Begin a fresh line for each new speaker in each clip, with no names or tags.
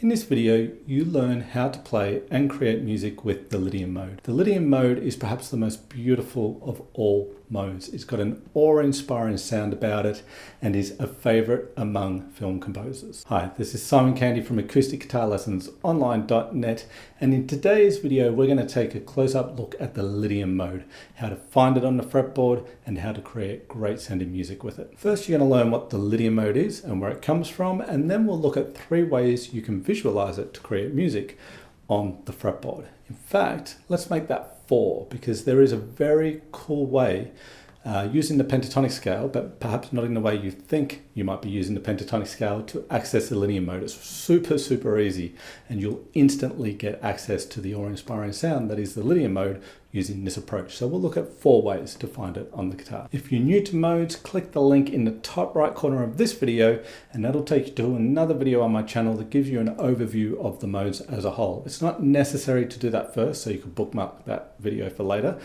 In this video, you learn how to play and create music with the Lydian mode. The Lydian mode is perhaps the most beautiful of all modes. It's got an awe-inspiring sound about it and is a favorite among film composers. Hi, this is Simon Candy from Acoustic Guitar Lessons Online.net, and in today's video we're going to take a close-up look at the Lydian mode, how to find it on the fretboard and how to create great sounding music with it. First you're going to learn what the Lydian mode is and where it comes from, and then we'll look at 3 ways you can visualize it to create music on the fretboard. In fact, let's make that 4, because there is a very cool way using the pentatonic scale, but perhaps not in the way you think you might be using the pentatonic scale, to access the Lydian mode. It's super easy, and you'll instantly get access to the awe-inspiring sound that is the Lydian mode using this approach. So we'll look at 4 ways to find it on the guitar. If you're new to modes, click the link in the top right corner of this video, and that'll take you to another video on my channel that gives you an overview of the modes as a whole. It's not necessary to do that first, so you can bookmark that video for later,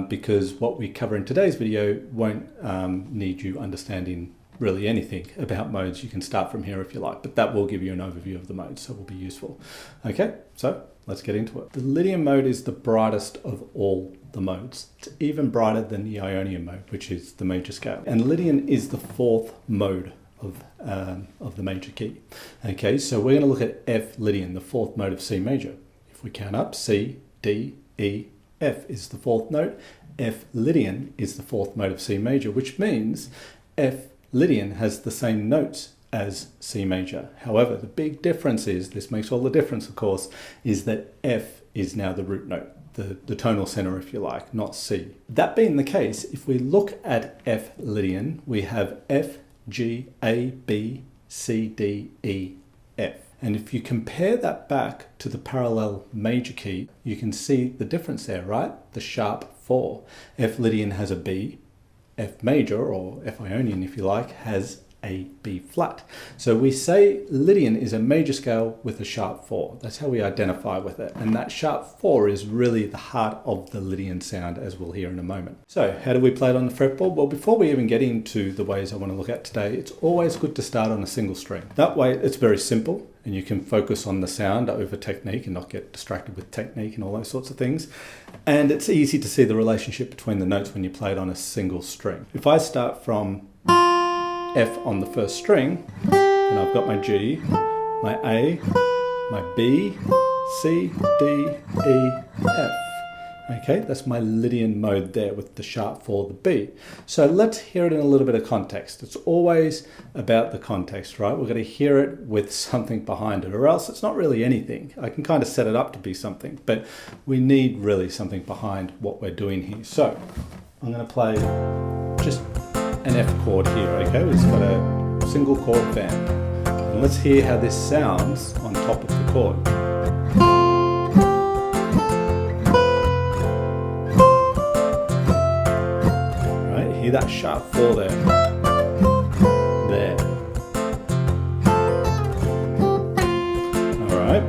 because what we cover in today's video won't need you understanding really anything about modes. You can start from here if you like, but that will give you an overview of the modes, so it will be useful. Okay, so let's get into it. The Lydian mode is the brightest of all the modes. It's even brighter than the Ionian mode, which is the major scale. And Lydian is the 4th mode of the major key. Okay, so we're going to look at F Lydian, the 4th mode of C major. If we count up, C, D, E, F is the 4th note. F Lydian is the 4th mode of C major, which means F Lydian has the same notes as C major. However, the big difference is, this makes all the difference of course, is that F is now the root note, the tonal center if you like, not C. That being the case, if we look at F Lydian, we have F, G, A, B, C, D, E, F. And if you compare that back to the parallel major key, you can see the difference there, right? The sharp 4. F Lydian has a B. F major, or F Ionian if you like, has a B flat. So we say Lydian is a major scale with a sharp 4. That's how we identify with it. And that sharp 4 is really the heart of the Lydian sound, as we'll hear in a moment. So how do we play it on the fretboard? Well, before we even get into the ways I want to look at today, it's always good to start on a single string. That way it's very simple, and you can focus on the sound over technique and not get distracted with technique and all those sorts of things. And it's easy to see the relationship between the notes when you play it on a single string. If I start from F on the first string, and I've got my G, my A, my B, C, D, E, F. Okay, that's my Lydian mode there with the sharp 4, the B. So let's hear it in a little bit of context. It's always about the context, right? We're going to hear it with something behind it, or else it's not really anything. I can kind of set it up to be something, but we need really something behind what we're doing here. So I'm going to play just an F chord here, okay? It's got a single chord band. And let's hear how this sounds on top of the chord. Hear that sharp 4 there. There. Alright.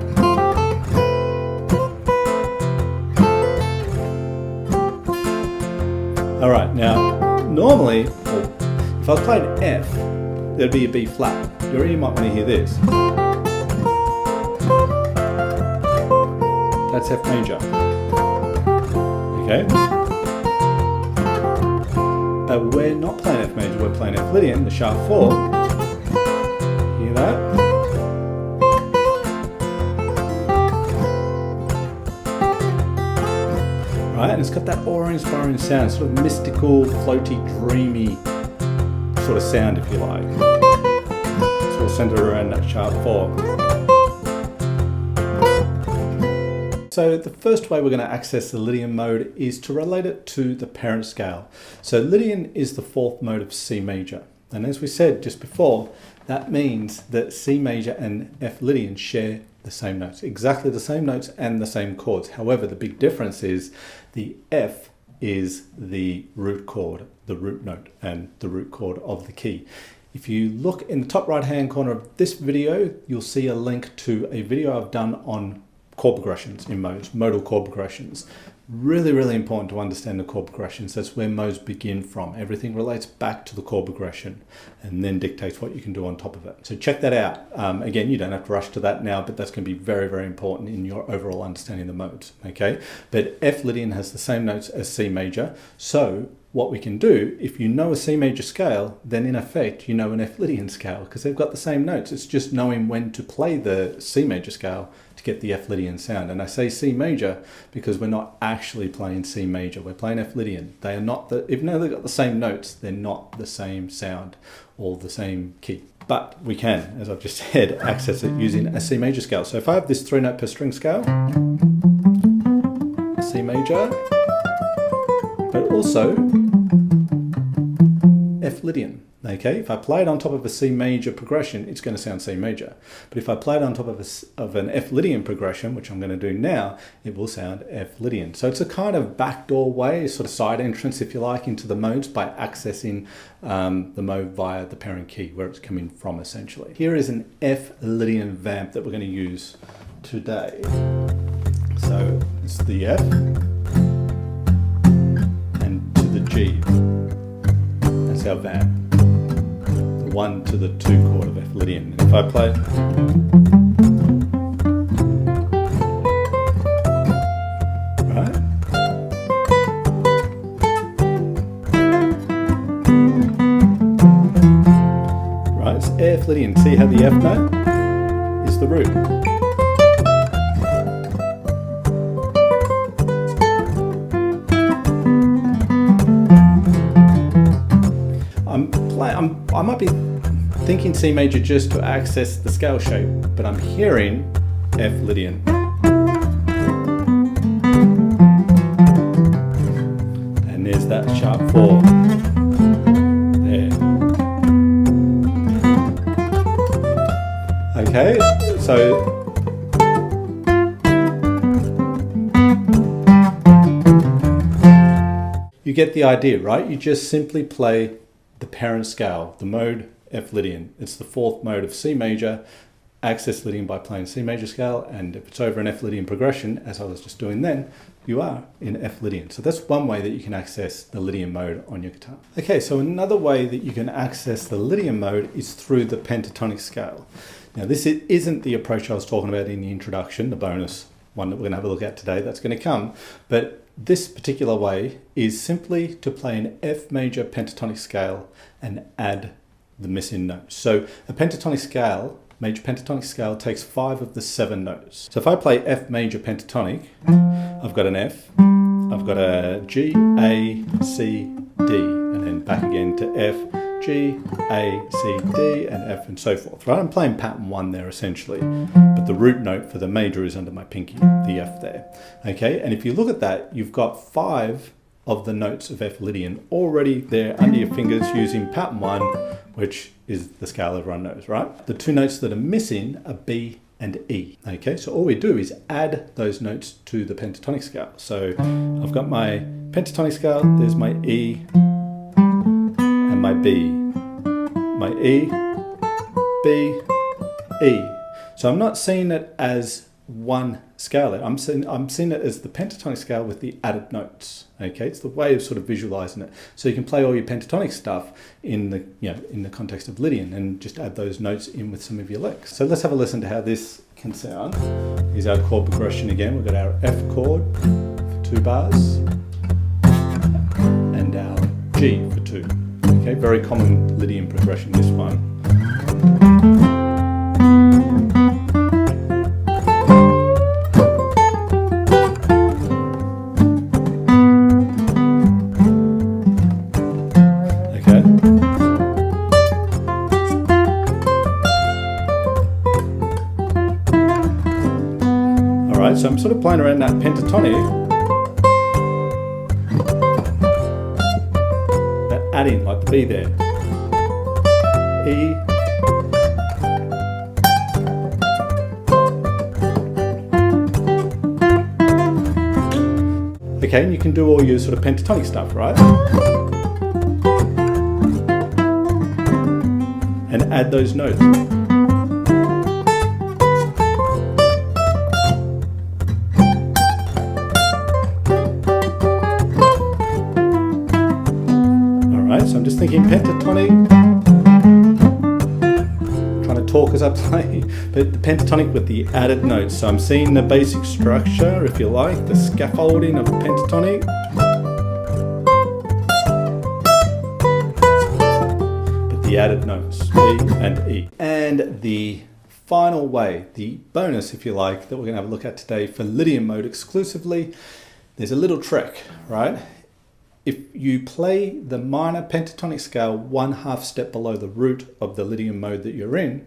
Alright, now, normally, if I played F, there'd be a B flat. Your ear might want to hear this. That's F major. Okay? But we're not playing F major, we're playing F Lydian, the sharp 4. Hear that? Right, and it's got that awe-inspiring sound, sort of mystical, floaty, dreamy sort of sound if you like. It's all centered around that sharp 4. So the first way we're going to access the Lydian mode is to relate it to the parent scale. So Lydian is the 4th mode of C major. And as we said just before, that means that C major and F Lydian share the same notes, exactly the same notes and the same chords. However, the big difference is the F is the root chord, the root note, and the root chord of the key. If you look in the top right hand corner of this video, you'll see a link to a video I've done on chord progressions in modes, modal chord progressions. Really, really important to understand the chord progressions. That's where modes begin from. Everything relates back to the chord progression and then dictates what you can do on top of it. So check that out. Again, you don't have to rush to that now, but that's going to be very, very important in your overall understanding of the modes. Okay, but F Lydian has the same notes as C major. So what we can do, if you know a C major scale, then in effect you know an F Lydian scale because they've got the same notes. It's just knowing when to play the C major scale to get the F Lydian sound. And I say C major because we're not actually playing C major, we're playing F Lydian. They are not even though they've got the same notes, they're not the same sound or the same key. But we can, as I've just said, access it using a C major scale. So if I have this 3-note per string scale, C major, but also F Lydian. Okay, if I play it on top of a C major progression, it's going to sound C major. But if I play it on top of an F Lydian progression, which I'm going to do now, it will sound F Lydian. So it's a kind of backdoor way, sort of side entrance, if you like, into the modes by accessing the mode via the parent key, where it's coming from, essentially. Here is an F Lydian vamp that we're going to use today. So it's the F and to the G. That's our vamp. 1 to the 2 chord of F Lydian. And if I play right, it's F Lydian. See how the F note is the root. I might be thinking C major just to access the scale shape, but I'm hearing F Lydian. And there's that sharp 4 there. Okay, so you get the idea, right? You just simply play the parent scale, the mode F Lydian. It's the 4th mode of C major. Access Lydian by playing C major scale, and if it's over an F Lydian progression, as I was just doing then, you are in F Lydian. So that's one way that you can access the Lydian mode on your guitar. Okay, so another way that you can access the Lydian mode is through the pentatonic scale. Now this isn't the approach I was talking about in the introduction, the bonus one that we're going to have a look at today, that's going to come, but this particular way is simply to play an F major pentatonic scale and add the missing notes. So a pentatonic scale, major pentatonic scale, takes 5 of the 7 notes. So if I play F major pentatonic, I've got an F, I've got a G, A, C, D, and then back again to F, G, A, C, D, and F, and so forth. Right? I'm playing pattern 1 there essentially, but the root note for the major is under my pinky, the F there. Okay, and if you look at that, you've got 5 of the notes of F Lydian already there under your fingers using pattern 1, which is the scale everyone knows, right? The 2 notes that are missing are B and E. Okay, so all we do is add those notes to the pentatonic scale. So I've got my pentatonic scale, there's my E and my B. My E, B, E. So I'm not seeing it as one scale there. I'm seeing it as the pentatonic scale with the added notes. Okay, it's the way of sort of visualizing it. So you can play all your pentatonic stuff in the context of Lydian and just add those notes in with some of your licks. So let's have a listen to how this can sound. Here's our chord progression again. We've got our F chord for 2 bars and our G for 2. Okay, very common Lydian progression, this one. So I'm sort of playing around that pentatonic, but adding like the B there. E, okay, and you can do all your sort of pentatonic stuff, right? And add those notes. pentatonic. Trying to talk as I play, but the pentatonic with the added notes. So I'm seeing the basic structure, if you like, the scaffolding of pentatonic. But the added notes, B and E. And the final way, the bonus, if you like, that we're going to have a look at today for Lydian mode exclusively, there's a little trick, right? If you play the minor pentatonic scale 1/2 step below the root of the Lydian mode that you're in,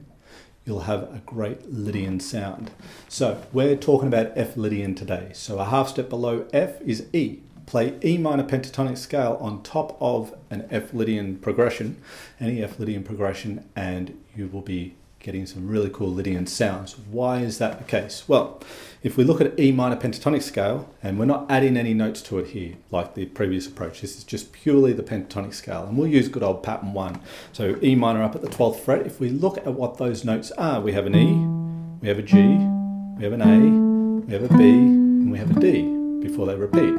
you'll have a great Lydian sound. So we're talking about F Lydian today. So a 1/2 step below F is E. Play E minor pentatonic scale on top of an F Lydian progression, any F Lydian progression, and you will be getting some really cool Lydian sounds. Why is that the case? Well, if we look at E minor pentatonic scale, and we're not adding any notes to it here, like the previous approach, this is just purely the pentatonic scale, and we'll use good old pattern 1. So E minor up at the 12th fret, if we look at what those notes are, we have an E, we have a G, we have an A, we have a B, and we have a D before they repeat.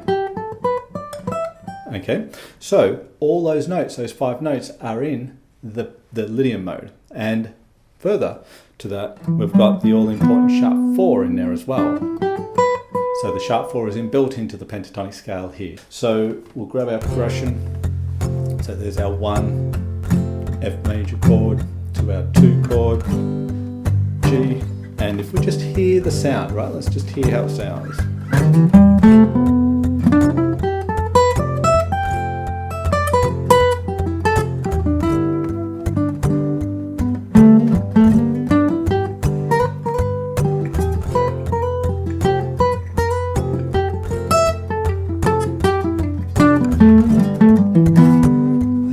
Okay, so all those notes, those 5 notes, are in the Lydian mode. And further to that, we've got the all-important sharp 4 in there as well. So the sharp 4 is inbuilt into the pentatonic scale here. So we'll grab our progression. So there's our 1 F major chord to our 2 chord, G. And if we just hear the sound, right, let's just hear how it sounds.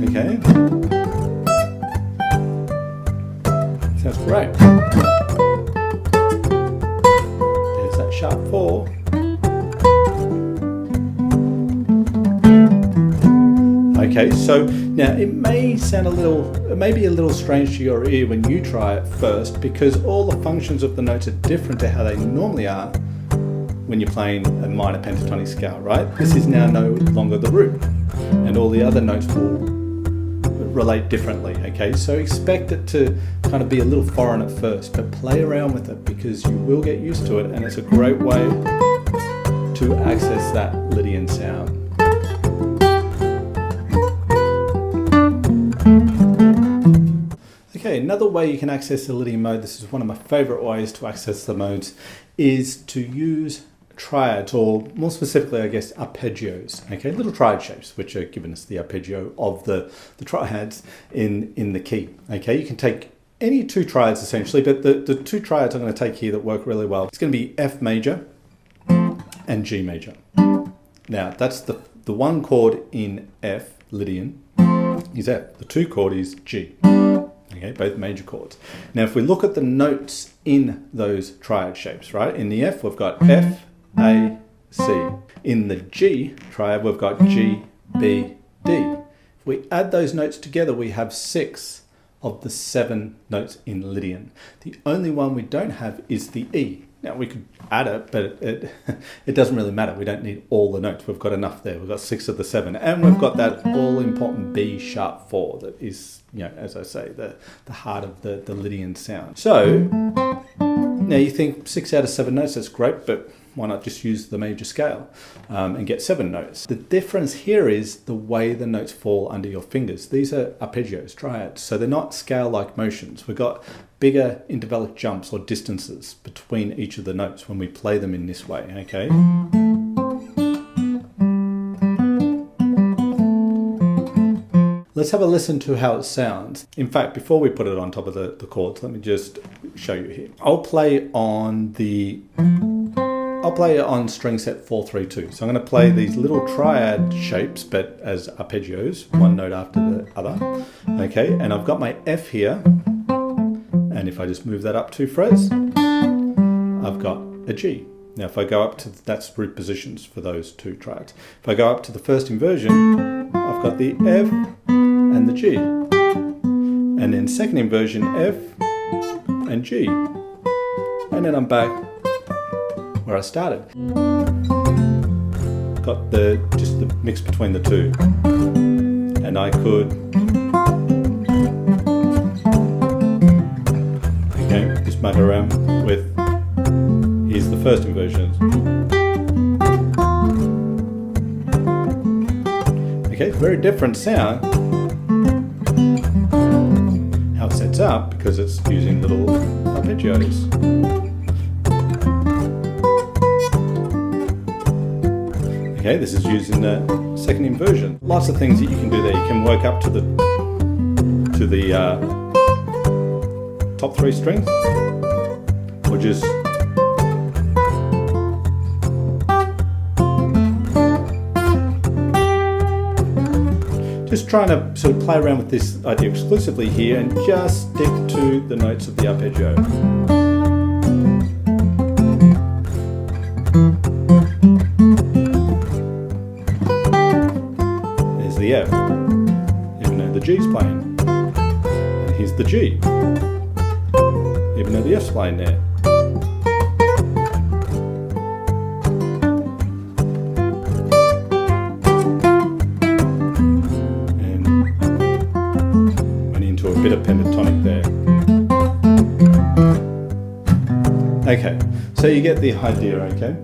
Okay, sounds great. There's that sharp 4. Okay, so now it may sound it may be a little strange to your ear when you try it first, because all the functions of the notes are different to how they normally are when you're playing a minor pentatonic scale, right? This is now no longer the root, and all the other notes will relate differently, okay? So expect it to kind of be a little foreign at first, but play around with it because you will get used to it, and it's a great way to access that Lydian sound. Okay, another way you can access the Lydian mode, this is one of my favorite ways to access the modes, is to use triads, or more specifically, I guess, arpeggios. Okay, little triad shapes, which are giving us the arpeggio of the triads in the key. Okay, you can take any 2 triads essentially, but the 2 triads I'm going to take here that work really well, it's going to be F major and G major. Now, that's the 1 chord in F Lydian is F. The 2 chord is G. Okay, both major chords. Now, if we look at the notes in those triad shapes, right? In the F, we've got F, A, C. In the G triad, we've got G, B, D. If we add those notes together, we have 6 of the 7 notes in Lydian. The only one we don't have is the E. Now, we could add it, but it doesn't really matter. We don't need all the notes. We've got enough there. We've got 6 of the 7. And we've got that all-important B sharp 4 that is, you know, as I say, the heart of the Lydian sound. So, now you think 6 out of 7 notes, that's great, but why not just use the major scale and get 7 notes? The difference here is the way the notes fall under your fingers. These are arpeggios, triads, so they're not scale-like motions. We've got bigger intervallic jumps or distances between each of the notes when we play them in this way, okay? Let's have a listen to how it sounds. In fact, before we put it on top of the chords, let me just show you here. I'll play on string set 432. So I'm going to play these little triad shapes, but as arpeggios, 1 note after the other. Okay, and I've got my F here, and if I just move that up 2 frets, I've got a G. Now if I go up to, that's root positions for those 2 triads. If I go up to the first inversion, I've got the F and the G. And then second inversion, F and G. And then I'm back where I started. Got just the mix between the 2. And I could just mug around with. Here's the first inversion. Okay, very different sound. How it sets up because it's using little arpeggios. Okay, this is using the second inversion. Lots of things that you can do there. You can work up to the top 3 strings, or just trying to sort of play around with this idea exclusively here and just stick to the notes of the arpeggio. There's the F, even though the G's playing. And here's the G, even though the F's playing there. A bit of pentatonic there. Okay, so you get the idea, okay?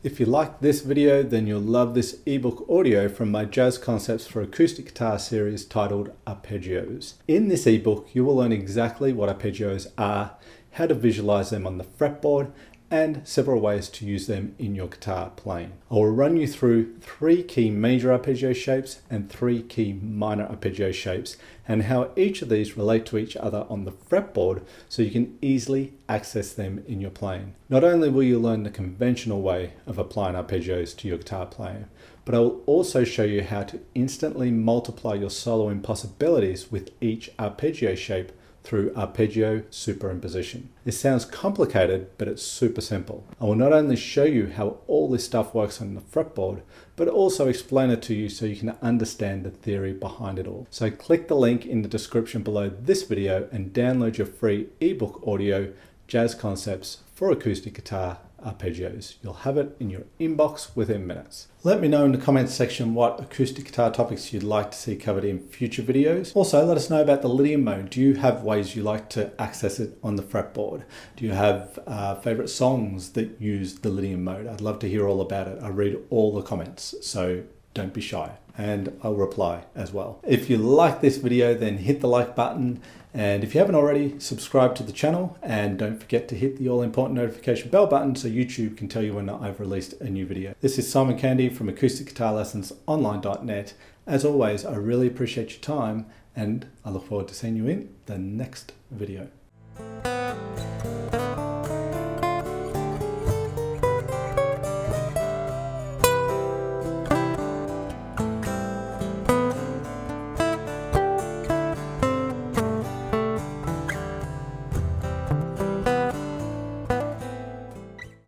If you like this video, then you'll love this ebook audio from my Jazz Concepts for Acoustic Guitar series titled Arpeggios. In this ebook, you will learn exactly what arpeggios are, how to visualize them on the fretboard, and several ways to use them in your guitar playing. I will run you through 3 key major arpeggio shapes and 3 key minor arpeggio shapes, and how each of these relate to each other on the fretboard so you can easily access them in your playing. Not only will you learn the conventional way of applying arpeggios to your guitar playing, but I will also show you how to instantly multiply your soloing possibilities with each arpeggio shape through arpeggio superimposition. This sounds complicated, but it's super simple. I will not only show you how all this stuff works on the fretboard, but also explain it to you so you can understand the theory behind it all. So click the link in the description below this video and download your free ebook audio, Jazz Concepts for Acoustic Guitar Arpeggios. You'll have it in your inbox within minutes. Let me know in the comments section what acoustic guitar topics you'd like to see covered in future videos. Also, let us know about the Lydian mode. Do you have ways you like to access it on the fretboard? Do you have favorite songs that use the Lydian mode? I'd love to hear all about it. I read all the comments, so don't be shy, and I'll reply as well. If you like this video, then hit the like button, and if you haven't already, subscribe to the channel, and don't forget to hit the all-important notification bell button so YouTube can tell you when I've released a new video. This is Simon Candy from acousticguitarlessonsonline.net. As always, I really appreciate your time, and I look forward to seeing you in the next video.